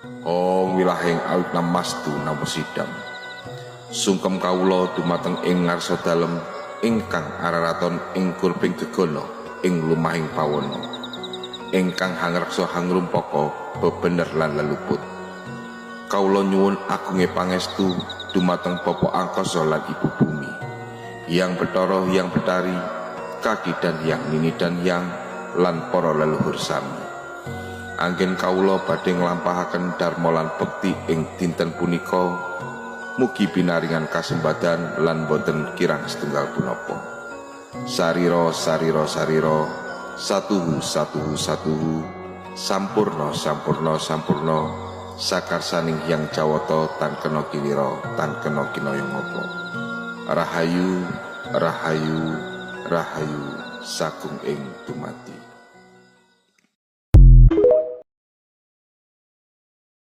Ong wilahing awit namastu namosidam. Sungkem kawula dumateng ing ngarsa dalem ingkang araraton ing kurping gegono ing lumahing pawana. Ingkang hangreksa hangrumpaka bebener lan leluput. Kawula nyuwun agunge pangestu dumateng Bapa angkasa lan Ibu bumi. Yang Betara, yang Betari, Kaki dan yang Nini dan yang lan para leluhur sami. Anggen kawula badhe nglampahaken dharma lan bekti ing dinten punika, mugi pinaringan kasembadan lan boten kirang setunggal punapa. Sarira sarira sarira, satuhu satuhu satuhu, sampurna sampurna sampurna, sakarsaning Hyang Jawata tan kena kilira tan kena kinaya ngapa. Rahayu rahayu rahayu sagung ing dumati.